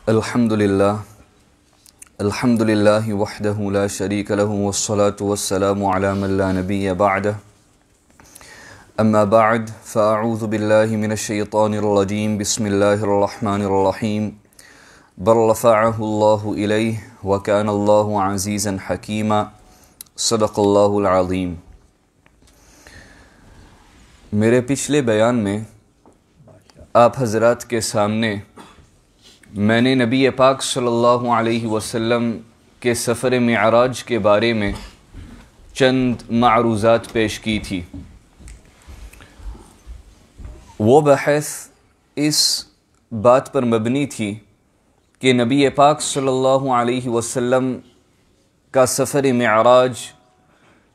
الحمدللہ وحدہ لا شریک لہ والصلاة والسلام علی من لا نبی بعدہ اما بعد فاعوذ باللہ من الشیطان الرجیم بسم اللہ الرحمن الرحیم بل رفعہ اللہ الیہ وکان اللہ عزیزا حکیما صدق اللہ العظیم۔ میرے پچھلے بیان میں آپ حضرات کے سامنے میں نے نبی پاک صلی اللہ علیہ وسلم کے سفر معراج کے بارے میں چند معروضات پیش کی تھی۔ وہ بحث اس بات پر مبنی تھی کہ نبی پاک صلی اللہ علیہ وسلم کا سفر معراج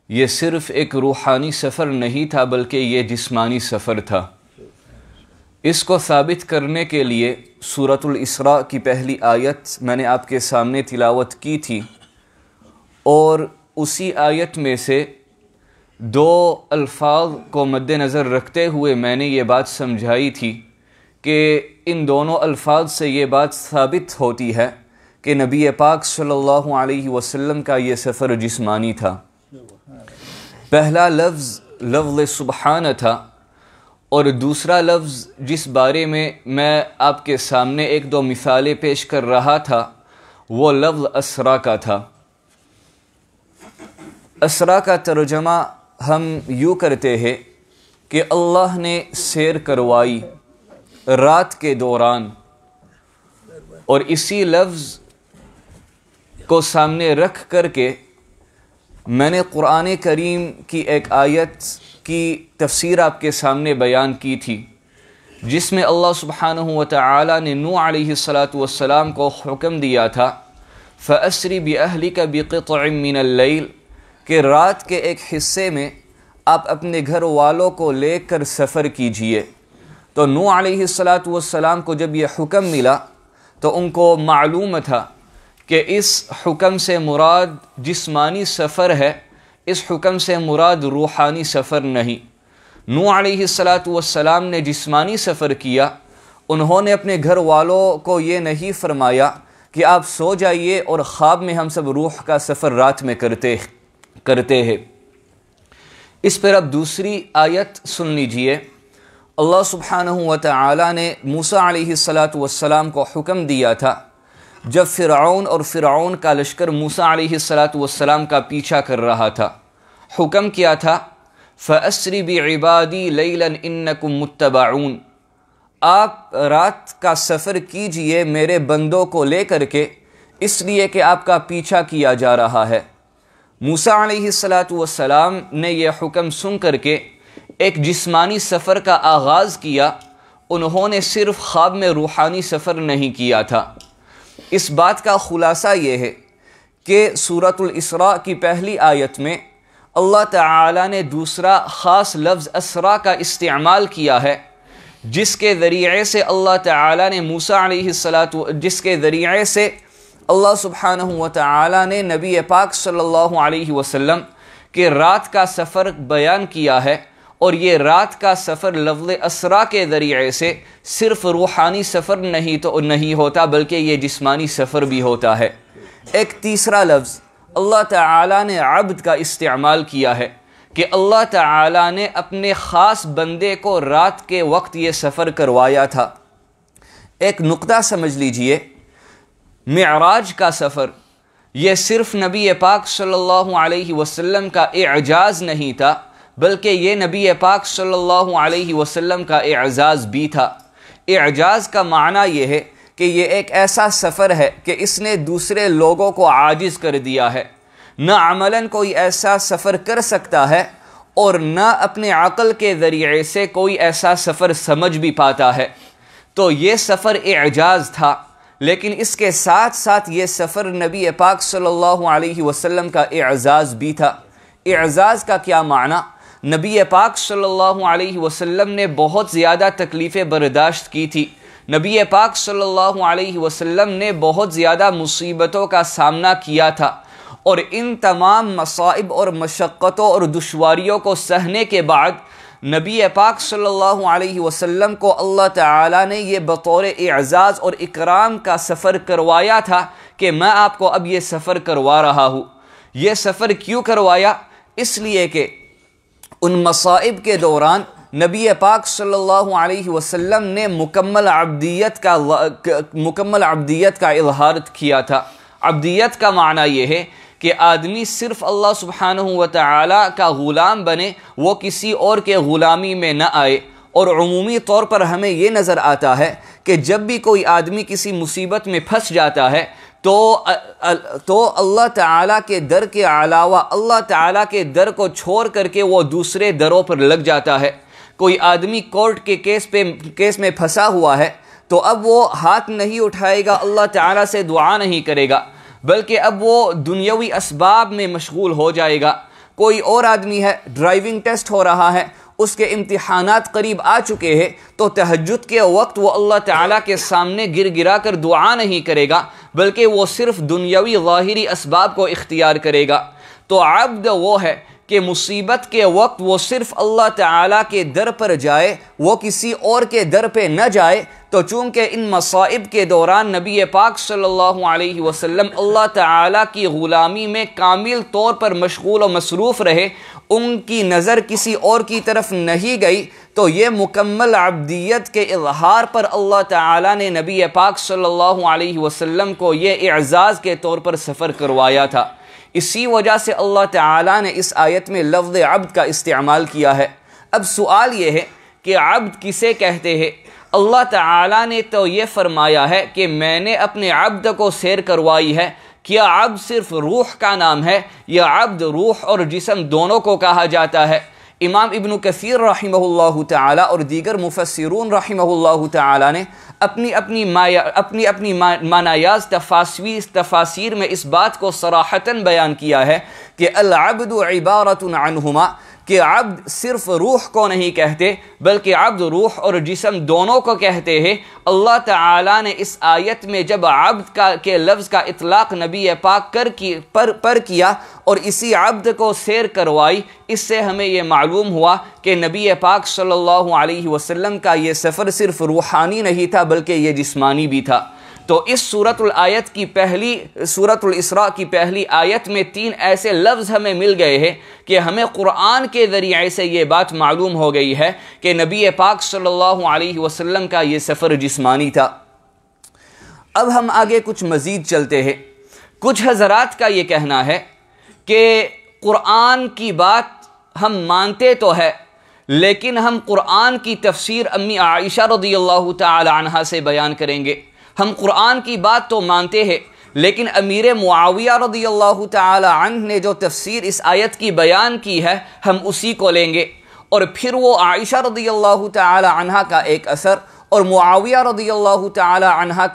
یہ صرف ایک روحانی سفر نہیں تھا بلکہ یہ جسمانی سفر تھا۔ اس کو ثابت کرنے کے لیے سورۃ الاسراء کی پہلی آیت میں نے آپ کے سامنے تلاوت کی تھی، اور اسی آیت میں سے دو الفاظ کو مد نظر رکھتے ہوئے میں نے یہ بات سمجھائی تھی کہ ان دونوں الفاظ سے یہ بات ثابت ہوتی ہے کہ نبی پاک صلی اللہ علیہ وسلم کا یہ سفر جسمانی تھا۔ پہلا لفظ سبحان تھا، اور دوسرا لفظ جس بارے میں آپ کے سامنے ایک دو مثالیں پیش کر رہا تھا وہ لفظ اسرا کا تھا۔ اسرا کا ترجمہ ہم یوں کرتے ہیں کہ اللہ نے سیر کروائی رات کے دوران، اور اسی لفظ کو سامنے رکھ کر کے میں نے قرآن کریم کی ایک آیت کی تفسیر آپ کے سامنے بیان کی تھی، جس میں اللہ سبحانہ وتعالی نے نوح علیہ السلام کو حکم دیا تھا فَأَسْرِ بِأَهْلِكَ بِقِطْعٍ مِّنَ اللَّيْلِ کہ رات کے ایک حصے میں آپ اپنے گھر والوں کو لے کر سفر کیجئے۔ تو نوح علیہ السلام کو جب یہ حکم ملا تو ان کو معلوم تھا کہ اس حکم سے مراد جسمانی سفر ہے، اس حکم سے مراد روحانی سفر نہیں۔ نوح علیہ السلام نے جسمانی سفر کیا، انہوں نے اپنے گھر والوں کو یہ نہیں فرمایا کہ آپ سو جائیے اور خواب میں ہم سب روح کا سفر رات میں کرتے ہیں۔ اس پر اب دوسری آیت سن لیجئے۔ اللہ سبحانہ وتعالی نے موسیٰ علیہ السلام کو حکم دیا تھا جب فرعون کا لشکر موسیٰ علیہ السلام کا پیچھا کر رہا تھا۔ حکم کیا تھا فَأَسْرِ بِعِبَادِي لَيْلًا إِنَّكُمْ مُتَّبَعُونَ آپ رات کا سفر کیجئے میرے بندوں کو لے کر کے، اس لیے کہ آپ کا پیچھا کیا جا رہا ہے۔ موسیٰ علیہ السلام نے یہ حکم سن کر کے ایک جسمانی سفر کا آغاز کیا، انہوں نے صرف خواب میں روحانی سفر نہیں کیا تھا۔ اس بات کا خلاصہ یہ ہے کہ سورۃ الاسراء کی پہلی آیت میں اللہ تعالی نے دوسرا خاص لفظ اسرا کا استعمال کیا ہے، جس کے ذریعے سے اللہ تعالی نے جس کے ذریعے سے اللہ سبحانہ وتعالی نے نبی پاک صلی اللہ علیہ وسلم کے رات کا سفر بیان کیا ہے، اور یہ رات کا سفر لفظ اسرا کے ذریعے سے صرف روحانی سفر نہیں ہوتا بلکہ یہ جسمانی سفر بھی ہوتا ہے۔ ایک تیسرا لفظ اللہ تعالیٰ نے عبد کا استعمال کیا ہے کہ اللہ تعالیٰ نے اپنے خاص بندے کو رات کے وقت یہ سفر کروایا تھا۔ ایک نقطہ سمجھ لیجئے، معراج کا سفر یہ صرف نبی پاک صلی اللہ علیہ وسلم کا اعجاز نہیں تھا بلکہ یہ نبی پاک صلی اللہ علیہ وسلم کا اعزاز بھی تھا۔ اعجاز کا معنی یہ ہے کہ یہ ایک ایسا سفر ہے کہ اس نے دوسرے لوگوں کو عاجز کر دیا ہے۔ نہ عملاً کوئی ایسا سفر کر سکتا ہے اور نہ اپنے عقل کے ذریعے سے کوئی ایسا سفر سمجھ بھی پاتا ہے۔ تو یہ سفر اعجاز تھا، لیکن اس کے ساتھ ساتھ یہ سفر نبی پاک صلی اللہ علیہ وسلم کا اعزاز بھی تھا۔ اعزاز کا کیا معنی؟ نبی پاک صلی اللہ علیہ وسلم نے بہت زیادہ تکلیفیں برداشت کی تھی، نبی پاک صلی اللہ علیہ وسلم نے بہت زیادہ مصیبتوں کا سامنا کیا تھا، اور ان تمام مصائب اور مشقتوں اور دشواریوں کو سہنے کے بعد نبی پاک صلی اللہ علیہ وسلم کو اللہ تعالیٰ نے یہ بطور اعزاز اور اکرام کا سفر کروایا تھا کہ میں آپ کو اب یہ سفر کروا رہا ہوں۔ یہ سفر کیوں کروایا؟ اس لیے کہ ان مصائب کے دوران نبی پاک صلی اللہ علیہ وسلم نے مکمل عبدیت کا اظہار کیا تھا۔ عبدیت کا معنی یہ ہے کہ آدمی صرف اللہ سبحانہ و تعالی کا غلام بنے، وہ کسی اور کے غلامی میں نہ آئے۔ اور عمومی طور پر ہمیں یہ نظر آتا ہے کہ جب بھی کوئی آدمی کسی مصیبت میں پھنس جاتا ہے تو اللہ تعالیٰ کے در کے علاوہ اللہ تعالیٰ کے در کو چھوڑ کر کے وہ دوسرے دروں پر لگ جاتا ہے۔ کوئی آدمی کورٹ کے کیس میں پھنسا ہوا ہے تو اب وہ ہاتھ نہیں اٹھائے گا، اللہ تعالیٰ سے دعا نہیں کرے گا، بلکہ اب وہ دنیاوی اسباب میں مشغول ہو جائے گا۔ کوئی اور آدمی ہے، ڈرائیونگ ٹیسٹ ہو رہا ہے، اس کے امتحانات قریب آ چکے ہیں، تو تہجد کے وقت وہ اللہ تعالیٰ کے سامنے گر گرا کر دعا نہیں کرے گا، بلکہ وہ صرف دنیاوی ظاہری اسباب کو اختیار کرے گا۔ تو عبد وہ ہے کہ مصیبت کے وقت وہ صرف اللہ تعالیٰ کے در پر جائے، وہ کسی اور کے در پہ نہ جائے۔ تو چونکہ ان مصائب کے دوران نبی پاک صلی اللہ علیہ وسلم اللہ تعالیٰ کی غلامی میں کامل طور پر مشغول و مصروف رہے، ان کی نظر کسی اور کی طرف نہیں گئی، تو یہ مکمل عبدیت کے اظہار پر اللہ تعالیٰ نے نبی پاک صلی اللہ علیہ وسلم کو یہ اعزاز کے طور پر سفر کروایا تھا۔ اسی وجہ سے اللہ تعالیٰ نے اس آیت میں لفظ عبد کا استعمال کیا ہے۔ اب سوال یہ ہے کہ عبد کسے کہتے ہیں؟ اللہ تعالیٰ نے تو یہ فرمایا ہے کہ میں نے اپنے عبد کو سیر کروائی ہے۔ کیا عبد صرف روح کا نام ہے یا عبد روح اور جسم دونوں کو کہا جاتا ہے؟ امام ابن کثیر رحمہ اللہ تعالی اور دیگر مفسرون رحمہ اللہ تعالی نے اپنی اپنی معنیاز تفاسیر میں اس بات کو صراحتاً بیان کیا ہے کہ العبد عبارت عنہما، کہ عبد صرف روح کو نہیں کہتے بلکہ عبد روح اور جسم دونوں کو کہتے ہیں۔ اللہ تعالیٰ نے اس آیت میں جب عبد کے لفظ کا اطلاق نبی پاک پر کیا اور اسی عبد کو سیر کروائی، اس سے ہمیں یہ معلوم ہوا کہ نبی پاک صلی اللہ علیہ وسلم کا یہ سفر صرف روحانی نہیں تھا بلکہ یہ جسمانی بھی تھا۔ تو اس سورۃ الاسراء کی پہلی آیت میں 3 ایسے لفظ ہمیں مل گئے ہیں کہ ہمیں قرآن کے ذریعے سے یہ بات معلوم ہو گئی ہے کہ نبی پاک صلی اللہ علیہ وسلم کا یہ سفر جسمانی تھا۔ اب ہم آگے کچھ مزید چلتے ہیں۔ کچھ حضرات کا یہ کہنا ہے کہ قرآن کی بات ہم مانتے تو ہے، لیکن ہم قرآن کی تفسیر امی عائشہ رضی اللہ تعالی عنہا سے بیان کریں گے۔ ہم قرآن کی بات تو مانتے ہیں، لیکن امیر معاویہ رضی اللہ تعالی عنہ نے جو تفسیر اس آیت کی بیان کی ہے ہم اسی کو لیں گے، اور پھر وہ عائشہ رضی اللہ تعالی عنہا کا ایک اثر اور معاویہ رضی اللہ تعالی عنہ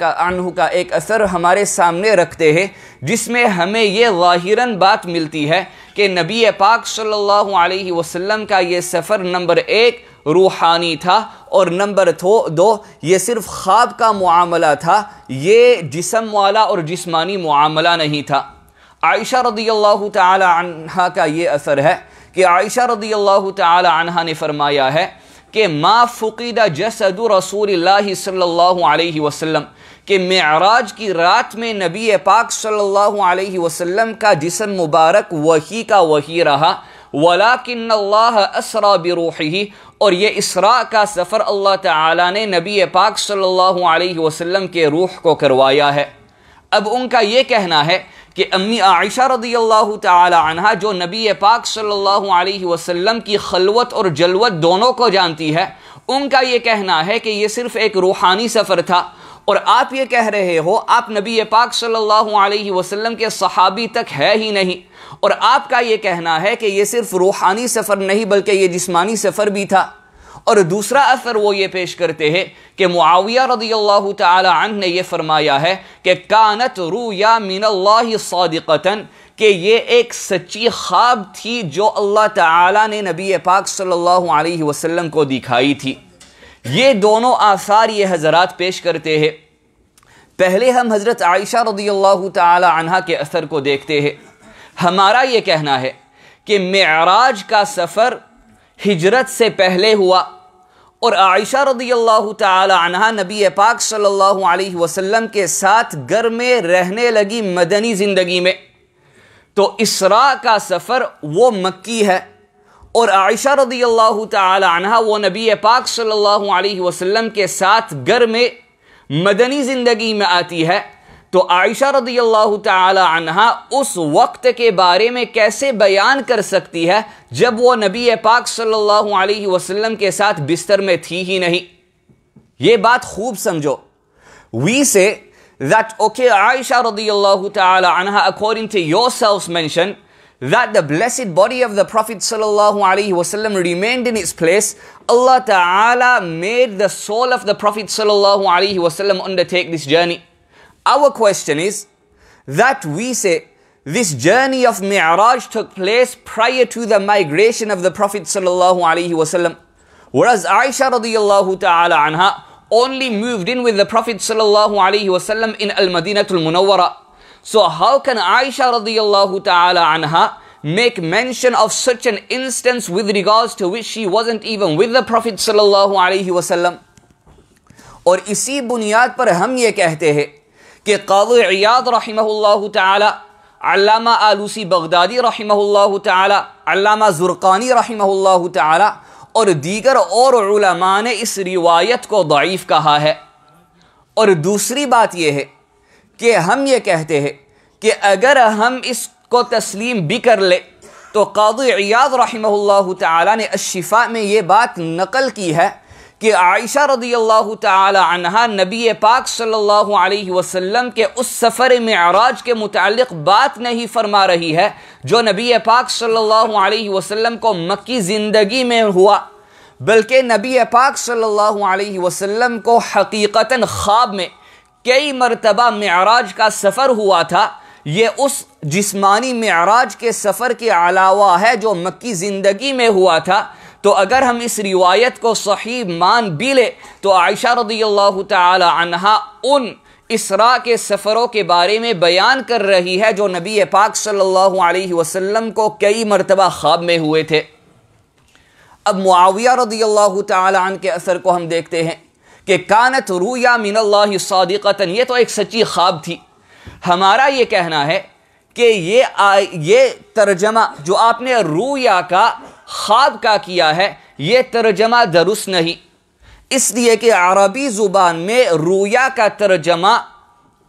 کا ایک اثر ہمارے سامنے رکھتے ہیں، جس میں ہمیں یہ ظاہراً بات ملتی ہے کہ نبی پاک صلی اللہ علیہ وسلم کا یہ سفر نمبر 1 روحانی تھا اور نمبر 2 یہ صرف خواب کا معاملہ تھا، یہ جسم والا اور جسمانی معاملہ نہیں تھا۔ عائشہ رضی اللہ تعالی عنہا کا یہ اثر ہے کہ عائشہ رضی اللہ تعالی عنہا نے فرمایا ہے کہ ما فقد جسد رسول اللہ صلی اللہ علیہ وسلم، کہ معراج کی رات میں نبی پاک صلی اللہ علیہ وسلم کا جسم مبارک وہی کا وہی رہا، وَلَكِنَّ اللَّهَ أَسْرَى بِرُوحِهِ، اور یہ اسراء کا سفر اللہ تعالیٰ نے نبی پاک صلی اللہ علیہ وسلم کے روح کو کروایا ہے۔ اب ان کا یہ کہنا ہے کہ امی عائشہ رضی اللہ تعالی عنہا جو نبی پاک صلی اللہ علیہ وسلم کی خلوت اور جلوت دونوں کو جانتی ہے، ان کا یہ کہنا ہے کہ یہ صرف ایک روحانی سفر تھا، اور آپ یہ کہہ رہے ہو آپ نبی پاک صلی اللہ علیہ وسلم کے صحابی تک ہے ہی نہیں، اور آپ کا یہ کہنا ہے کہ یہ صرف روحانی سفر نہیں بلکہ یہ جسمانی سفر بھی تھا۔ اور دوسرا اثر وہ یہ پیش کرتے ہیں کہ معاویہ رضی اللہ تعالی عنہ نے یہ فرمایا ہے کہ کانت رؤیا من اللہ صادقتاً، کہ یہ ایک سچی خواب تھی جو اللہ تعالی نے نبی پاک صلی اللہ علیہ وسلم کو دکھائی تھی۔ یہ دونوں آثار یہ حضرات پیش کرتے ہیں۔ پہلے ہم حضرت عائشہ رضی اللہ تعالی عنہا کے اثر کو دیکھتے ہیں۔ ہمارا یہ کہنا ہے کہ معراج کا سفر ہجرت سے پہلے ہوا، اور عائشہ رضی اللہ تعالی عنہا نبی پاک صلی اللہ علیہ وسلم کے ساتھ گھر میں رہنے لگی مدنی زندگی میں، تو اسراء کا سفر وہ مکی ہے، اور عائشہ رضی اللہ تعالی عنہا وہ نبی پاک صلی اللہ علیہ وسلم کے ساتھ گھر میں مدنی زندگی میں آتی ہے، تو عائشہ رضی اللہ تعالی عنہا اس وقت کے بارے میں کیسے بیان کر سکتی ہے جب وہ نبی پاک صلی اللہ علیہ وسلم کے ساتھ بستر میں تھی ہی نہیں؟ یہ بات خوب سمجھو. We say that, okay, Aisha radiallahu ta'ala anha, according to yourselves mention that the blessed body of the Prophet sallallahu alaihi wasallam remained in its place. Allah ta'ala made the soul of the Prophet sallallahu alaihi wasallam undertake this journey. Our question is that we say this journey of Mi'rāj took place prior to the migration of the Prophet sallallahu alaihi wasallam, whereas Aisha radiallahu ta'ala anha only moved in with the Prophet sallallahu alaihi wasallam in al-Madinatul Munawwara. So how can Aisha radiallahu ta'ala anha make mention of such an instance with regards to which she wasn't even with the Prophet sallallahu alaihi wasallam? اور اسی بنیاد پر ہم یہ کہتے ہیں کہ قاضی عیاض رحمہ اللہ تعالی، علامہ آلوسی بغدادی رحمہ اللہ تعالی، علامہ زرقانی رحمہ اللہ تعالی اور دیگر اور علماء نے اس روایت کو ضعیف کہا ہے. اور دوسری بات یہ ہے کہ ہم یہ کہتے ہیں کہ اگر ہم اس کو تسلیم بھی کر لے تو قاضی عیاض رحمہ اللہ تعالی نے الشفاء میں یہ بات نقل کی ہے کہ عائشہ رضی اللہ تعالی عنہا نبی پاک صلی اللہ علیہ وسلم کے اس سفر معراج کے متعلق بات نہیں فرما رہی ہے جو نبی پاک صلی اللہ علیہ وسلم کو مکی زندگی میں ہوا، بلکہ نبی پاک صلی اللہ علیہ وسلم کو حقیقتاً خواب میں کئی مرتبہ معراج کا سفر ہوا تھا. یہ اس جسمانی معراج کے سفر کے علاوہ ہے جو مکی زندگی میں ہوا تھا. تو اگر ہم اس روایت کو صحیح مان بھی لے تو عائشہ رضی اللہ تعالی عنہا ان اسراء کے سفروں کے بارے میں بیان کر رہی ہے جو نبی پاک صلی اللہ علیہ وسلم کو کئی مرتبہ خواب میں ہوئے تھے. اب معاویہ رضی اللہ تعالی عنہ کے اثر کو ہم دیکھتے ہیں کہ کانت رویا من اللہ صادقتاً، یہ تو ایک سچی خواب تھی. ہمارا یہ کہنا ہے کہ یہ ترجمہ جو آپ نے رویا کا خواب کا کیا ہے یہ ترجمہ درست نہیں، اس لیے کہ عربی زبان میں رویا کا ترجمہ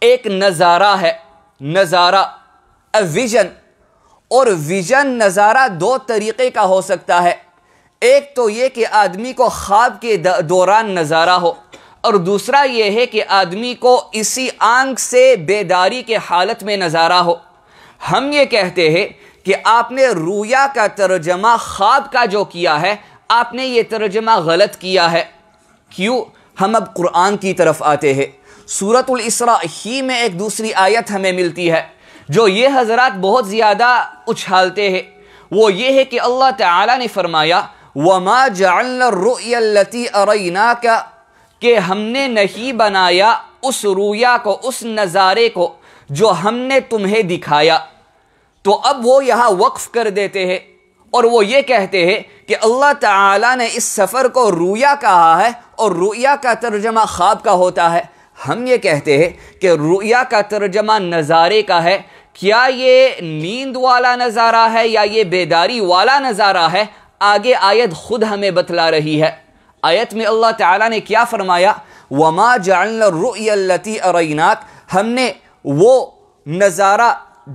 ایک نظارہ ہے، نظارہ ویژن. اور ویژن نظارہ دو طریقے کا ہو سکتا ہے، ایک تو یہ کہ آدمی کو خواب کے دوران نظارہ ہو، اور دوسرا یہ ہے کہ آدمی کو اسی آنکھ سے بیداری کے حالت میں نظارہ ہو. ہم یہ کہتے ہیں کہ آپ نے رویا کا ترجمہ خواب کا جو کیا ہے آپ نے یہ ترجمہ غلط کیا ہے. کیوں؟ ہم اب قرآن کی طرف آتے ہیں. سورۃ الاسراء ہی میں ایک دوسری آیت ہمیں ملتی ہے جو یہ حضرات بہت زیادہ اچھالتے ہیں. وہ یہ ہے کہ اللہ تعالی نے فرمایا وَمَا جَعَلْنَا الرُّؤْيَا الَّتِي أَرَيْنَاكَ، کہ ہم نے نہیں بنایا اس رویا کو، اس نظارے کو جو ہم نے تمہیں دکھایا. تو اب وہ یہاں وقف کر دیتے ہیں اور وہ یہ کہتے ہیں کہ اللہ تعالیٰ نے اس سفر کو رویا کہا ہے اور رویا کا ترجمہ خواب کا ہوتا ہے. ہم یہ کہتے ہیں کہ رویا کا ترجمہ نظارے کا ہے. کیا یہ نیند والا نظارہ ہے یا یہ بیداری والا نظارہ ہے؟ آگے آیت خود ہمیں بتلا رہی ہے. آیت میں اللہ تعالیٰ نے کیا فرمایا؟ وَمَا جَعَلْنَا الرُّؤْيَا الَّتِي أَرَيْنَاكَ، ہم نے وہ نظارہ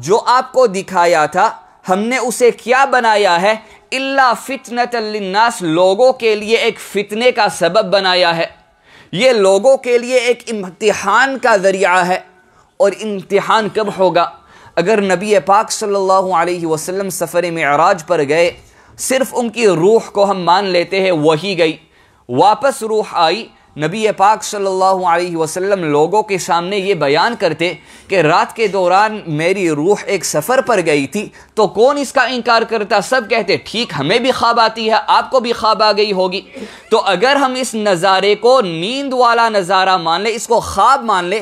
جو آپ کو دکھایا تھا ہم نے اسے کیا بنایا ہے؟ إِلَّا فِتْنَةً لِلنَّاسِ، لوگوں کے لیے ایک فتنے کا سبب بنایا ہے. یہ لوگوں کے لیے ایک امتحان کا ذریعہ ہے. اور امتحان کب ہوگا؟ اگر نبی پاک صلی اللہ علیہ وسلم سفر معراج پر گئے، صرف ان کی روح کو ہم مان لیتے ہیں وہی گئی، واپس روح آئی، نبی پاک صلی اللہ علیہ وسلم لوگوں کے سامنے یہ بیان کرتے کہ رات کے دوران میری روح ایک سفر پر گئی تھی، تو کون اس کا انکار کرتا؟ سب کہتے ٹھیک ہمیں بھی خواب آتی ہے، آپ کو بھی خواب آ گئی ہوگی. تو اگر ہم اس نظارے کو نیند والا نظارہ مان لیں، اس کو خواب مان لیں،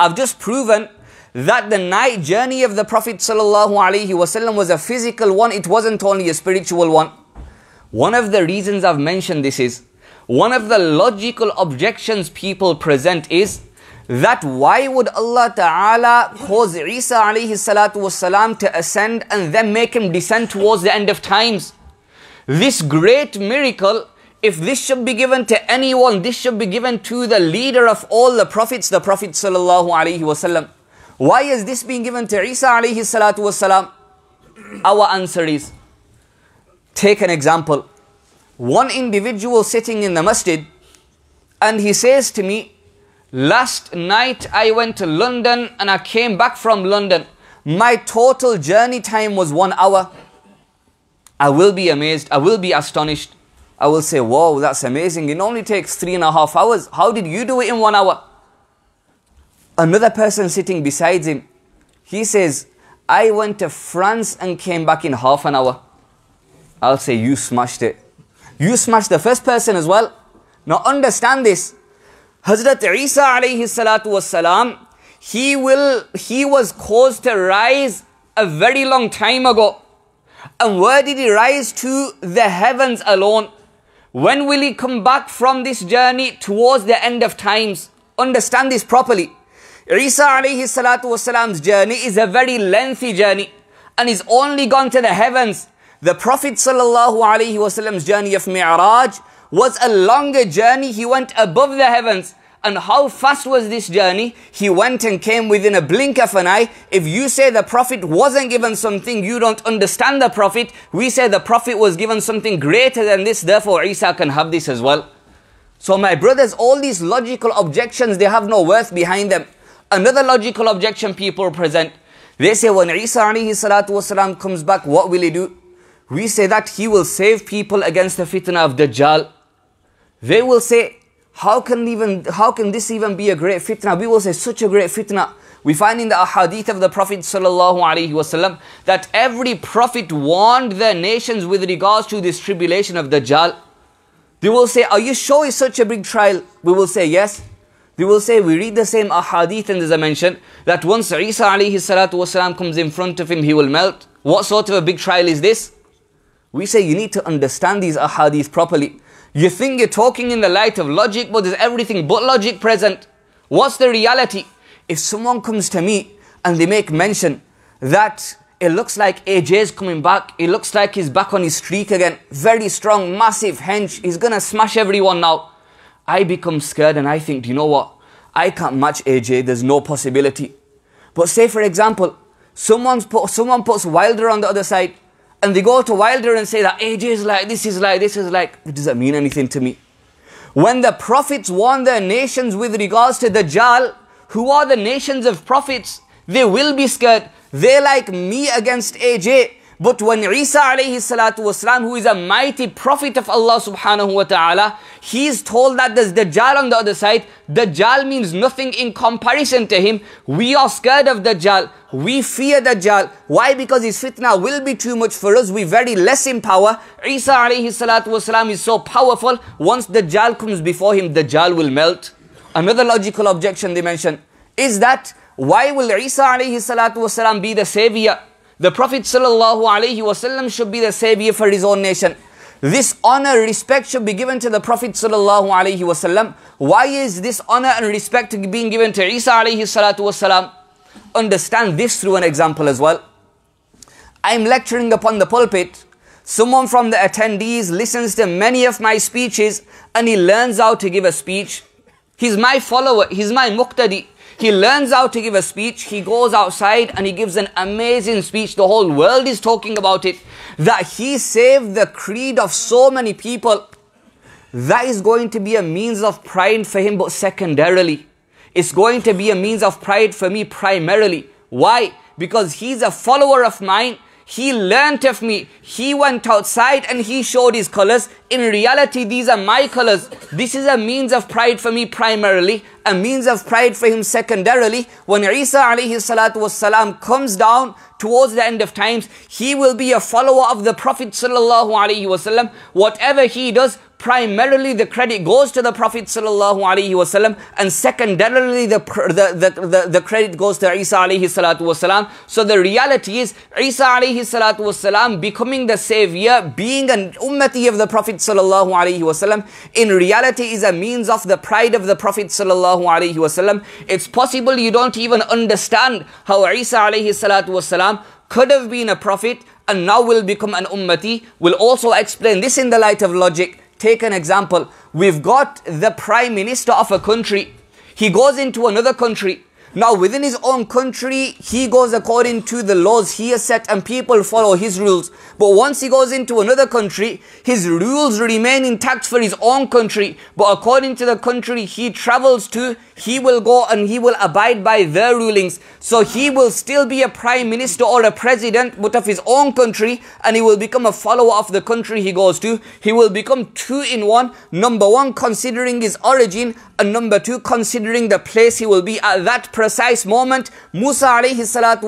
I've just proven that the night journey of the Prophet sallallahu alaihi wasallam was a physical one. It wasn't only a spiritual one. One of the reasons I've mentioned this is, one of the logical objections people present is that why would Allah Ta'ala cause Isa alayhi salatu wasalam to ascend and then make him descend towards the end of times? This great miracle, if this should be given to anyone, this should be given to the leader of all the prophets, the Prophet sallallahu alaihi wasallam. Why is this being given to Isa alayhi salatu wasalam? Our answer is, take an example. One individual sitting in the masjid and he says to me, last night I went to London and I came back from London. My total journey time was 1 hour. I will be amazed. I will be astonished. I will say, whoa, that's amazing. It only takes 3.5 hours. How did you do it in 1 hour? Another person sitting beside him, he says, I went to France and came back in half an hour. I'll say, you smashed it. You smashed the first person as well. Now understand this. Hazrat Isa alayhi salatu wassalam, he was caused to rise a very long time ago. And where did he rise to? The heavens alone. When will he come back from this journey? Towards the end of times. Understand this properly. Isa alayhi salatu wassalam's journey is a very lengthy journey and he's only gone to the heavens. The Prophet sallallahu alayhi wasallam's journey of Mi'rāj was a longer journey. He went above the heavens. And how fast was this journey? He went and came within a blink of an eye. If you say the Prophet wasn't given something, you don't understand the Prophet. We say the Prophet was given something greater than this, therefore Isa can have this as well. So my brothers, all these logical objections, they have no worth behind them. Another logical objection people present, they say when Isa alayhi salatu wasalam comes back, what will he do? We say that he will save people against the fitna of Dajjal. They will say, how can this even be a great fitna? We will say, such a great fitna. We find in the ahadith of the Prophet sallallahu alaihi wasallam that every prophet warned the nations with regards to this tribulation of Dajjal. They will say, are you sure it's such a big trial? We will say, yes. They will say, we read the same ahadith, and as I mentioned, that once Isa alayhi salatu wasalam comes in front of him, he will melt. What sort of a big trial is this? We say, you need to understand these ahadith properly. You think you're talking in the light of logic, but there's everything but logic present. What's the reality? If someone comes to me and they make mention that it looks like AJ's coming back, it looks like he's back on his streak again, very strong, massive hench, he's gonna smash everyone now. I become scared and I think, do you know what? I can't match AJ, there's no possibility. But say for example, someone puts Wilder on the other side, and they go to Wilder and say that AJ is like, this is like, it doesn't mean anything to me. When the prophets warn their nations with regards to Dajjal, who are the nations of prophets? They will be scared. They're like me against AJ. But when Isa alayhi salatu wasalam, who is a mighty prophet of Allah subhanahu wa ta'ala, he's told that there's Dajjal on the other side. Dajjal means nothing in comparison to him. We are scared of Dajjal. We fear Dajjal. Why? Because his fitna will be too much for us. We're very less in power. Isa alayhi salatu wasalam is so powerful. Once Dajjal comes before him, Dajjal will melt. Another logical objection they mention is that why will Isa alayhi salatu wasalam be the savior? The Prophet sallallahu alayhi wasallam should be the savior for his own nation. This honor, respect should be given to the Prophet sallallahu alayhi wasallam. Why is this honor and respect being given to Isa alayhi salatu wasalam? Understand this through an example as well. I'm lecturing upon the pulpit. Someone from the attendees listens to many of my speeches and he learns how to give a speech. He's my follower, he's my muqtadi. He learns how to give a speech. He goes outside and he gives an amazing speech. The whole world is talking about it. That he saved the creed of so many people. That is going to be a means of pride for him, but secondarily. It's going to be a means of pride for me primarily. Why? Because he's a follower of mine. He learnt of me. He went outside and he showed his colors. In reality, these are my colors. This is a means of pride for me primarily, a means of pride for him secondarily. When Isa alayhi salatu wassalam comes down towards the end of times, he will be a follower of the Prophet sallallahu alayhi wasallam. Whatever he does, primarily the credit goes to the Prophet sallallahu alaihi wasallam, and secondarily the credit goes to Isa alayhi salatu wasalam. So the reality is Isa alayhi salatu wasalam becoming the savior, being an ummati of the Prophet sallallahu alaihi wasallam, in reality is a means of the pride of the Prophet sallallahu alaihi wasallam. It's possible you don't even understand how Isa alayhi salatu wasalam could have been a prophet and now will become an ummati. We'll also explain this in the light of logic. Take an example. We've got the prime minister of a country. He goes into another country. Now within his own country, he goes according to the laws he has set and people follow his rules. But once he goes into another country, his rules remain intact for his own country. But according to the country he travels to, he will go and he will abide by their rulings. So he will still be a prime minister or a president, but of his own country, and he will become a follower of the country he goes to. He will become two in one. Number one, considering his origin, and number two, considering the place he will be at that precise moment. Isa alayhi salatu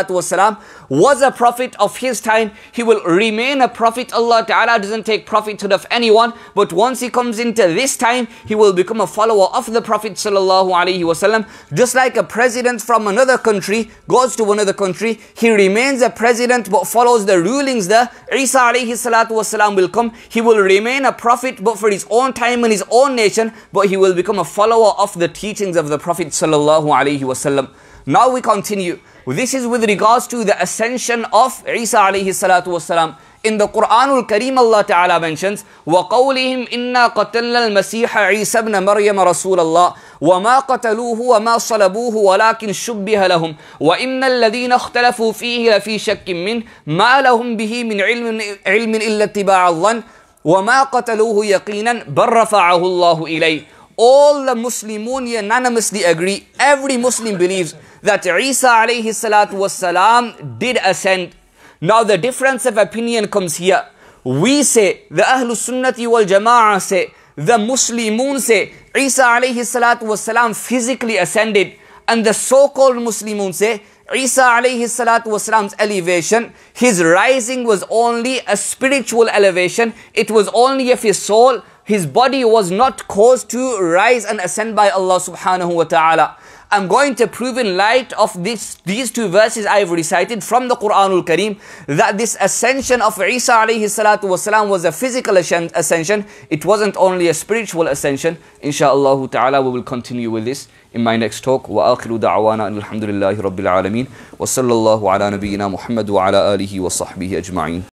wasalam was a prophet of his time. He will remain a prophet. Allah Ta'ala doesn't take prophethood of anyone, but once he comes into this time, he will become a follower of the Prophet sallallahu alaihi wasallam. Just like a president from another country goes to another country, he remains a president but follows the rulings there. Isa alayhi salatu wasalam will come. He will remain a prophet but for his own time and his own nation, but he will become a follower of the teachings of the Prophet sallallahu alaihi wasallam. Now we continue. This is with regards to the ascension of Isa alayhi salatu wasalam. In the Quranul Kareem, Allah Ta'ala mentions, وَقَوْلِهِمْ إِنَّا قَتَلْنَا الْمَسِيحَ عِيسَى ابْنَ مَرْيَمَ رَسُولَ اللَّهِ وَمَا قَتَلُوهُ وَمَا صَلَبُوهُ وَلَكِنْ شُبِّهَ لَهُمْ وَإِنَّ الَّذِينَ اخْتَلَفُوا فِيهِ لَفِي شَكٍّ مِّنْهُ مَا لَهُمْ بِهِ مِنْ عِلْمٍ إِلَّا اتِّبَاعَ الظَّنِّ وَمَا قَتَلُوهُ يَقِينًا بَلْ رَفَعَهُ اللَّهُ إِلَيْهِ. All the Muslimun unanimously agree, every Muslim believes that Isa alayhi salatu wassalam did ascend. Now the difference of opinion comes here. We say, the Ahlus Sunnati wal Jama'ah say, the Muslimun say, Isa alayhi salatu wassalam physically ascended. And the so-called Muslimun say, Isa alayhi salatu wassalam's elevation, his rising was only a spiritual elevation. It was only of his soul. His body was not caused to rise and ascend by Allah subhanahu wa ta'ala. I'm going to prove in light of these two verses I've recited from the Quranul Kareem that this ascension of Isa alayhi salatu wasalam was a physical ascension. It wasn't only a spiritual ascension. Insha'Allah ta'ala we will continue with this in my next talk. Wa akhiru da'wana alhamdulillahi rabbil alameen. Wa sallallahu ala nabiyyina Muhammad wa ala alihi wa sahbihi ajma'in.